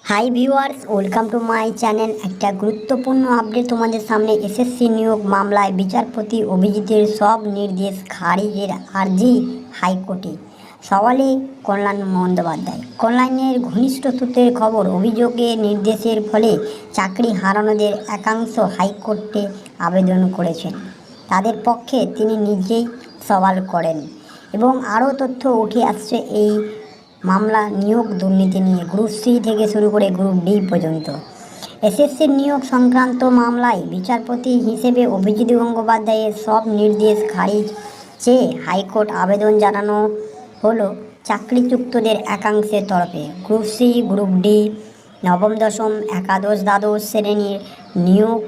Hi viewers, welcome to my channel. একটা গুরুত্বপূর্ণ update তোমাদের সামনে। এসএসসি নিয়োগ মামলায় বিচারপতি অভিজিতের সব নির্দেশ খারিজের আর্জি হাইকোর্টে। সওয়ালে কল্যাণ বন্দ্যোপাধ্যায়। কল্যাণের ঘনিষ্ঠ সূত্রের খবর, অভিযোগের নির্দেশের ফলে চাকরি হারানোদের একাংশ হাইকোর্টে আবেদন করেছেন। তাদের পক্ষে তিনি নিজেই সওয়াল করেন এবং আরও তথ্য উঠে আসছে এই মামলা নিয়োগ দুর্নীতি নিয়ে। গ্রুপ সি থেকে শুরু করে গ্রুপ ডি পর্যন্ত এসএসসির নিয়োগ সংক্রান্ত মামলায় বিচারপতি হিসেবে অভিজিৎ গঙ্গোপাধ্যায়ের সব নির্দেশ খারিজ চেয়ে হাইকোর্ট আবেদন জানানো হলো চাকরিচ্যুতদের একাংশের তরফে। গ্রুপ সি, গ্রুপ ডি, নবম, দশম, একাদশ, দ্বাদশ শ্রেণীর নিয়োগ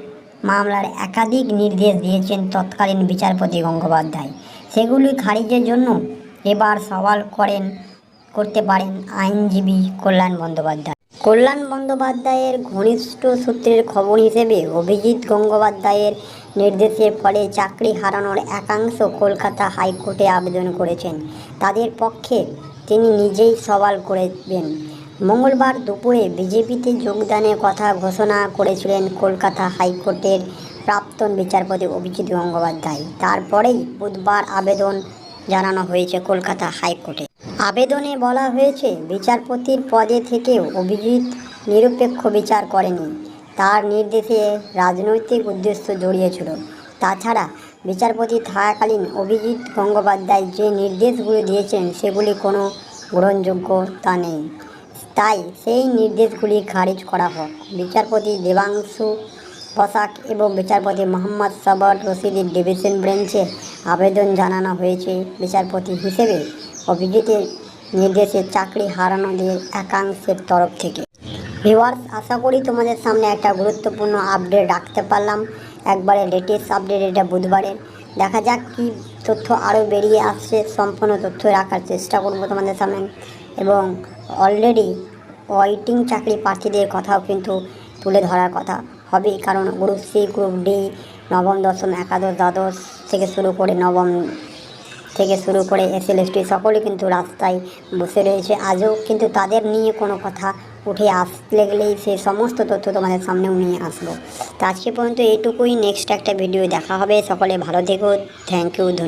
মামলার একাধিক নির্দেশ দিয়েছেন তৎকালীন বিচারপতি গঙ্গোপাধ্যায়। সেগুলি খারিজের জন্য এবার সওয়াল করতে পারেন আইনজীবী কল্যাণ বন্দ্যোপাধ্যায়। কল্যাণ বন্দ্যোপাধ্যায়ের ঘনিষ্ঠ সূত্রের খবর হিসেবে অভিজিৎ গঙ্গোপাধ্যায়ের নির্দেশের ফলে চাকরি হারানোর একাংশ কলকাতা হাইকোর্টে আবেদন করেছেন। তাদের পক্ষে তিনি নিজেই সওয়াল করবেন। মঙ্গলবার দুপুরে বিজেপিতে যোগদানের কথা ঘোষণা করেছিলেন কলকাতা হাইকোর্টের প্রাক্তন বিচারপতি অভিজিৎ গঙ্গোপাধ্যায়। তারপরেই বুধবার আবেদন জানানো হয়েছে কলকাতা হাইকোর্টে। আবেদনে বলা হয়েছে, বিচারপতির পদে থেকেও অভিজিৎ নিরপেক্ষ বিচার করেনি। তার নির্দেশে রাজনৈতিক উদ্দেশ্য জড়িয়েছিল। তাছাড়া বিচারপতি থাকাকালীন অভিজিৎ গঙ্গোপাধ্যায় যে নির্দেশগুলি দিয়েছেন সেগুলি কোনো গ্রহণযোগ্যতা নেই। তাই সেই নির্দেশগুলি খারিজ করা হোক। বিচারপতি দেবাংশু বসাক এবং বিচারপতি মোহাম্মদ সবর রশিদের ডিভিশন বেঞ্চে আবেদন জানানো হয়েছে বিচারপতি হিসেবে অভিজিতের নির্দেশে চাকরি হারানোদের একাংশের তরফ থেকে। ভিউয়ার্স, আশা করি তোমাদের সামনে একটা গুরুত্বপূর্ণ আপডেট রাখতে পারলাম। একবারে লেটেস্ট আপডেট, এটা বুধবারের। দেখা যাক কী তথ্য আরও বেরিয়ে আসছে। সম্পূর্ণ তথ্য রাখার চেষ্টা করব তোমাদের সামনে এবং অলরেডি ওয়েটিং চাকরি প্রার্থীদের কথাও কিন্তু তুলে ধরার কথা হবে, কারণ গ্রুপ সি, গ্রুপ ডি, নবম, দশম, একাদশ, দ্বাদশ থেকে শুরু করে নবম থেকে শুরু করে এসএলএসটি সকলে কিন্তু রাস্তায় বসে রয়েছে আজও, কিন্তু তাদের নিয়ে কোনো কথা উঠে আসলে গেলেই সেই সমস্ত তথ্য তোমাদের সামনেও নিয়ে আসবো। তো আজকে পর্যন্ত এইটুকুই। নেক্সট একটা ভিডিও দেখা হবে। সকলে ভালো থেকো। থ্যাংক ইউ, ধন্যবাদ।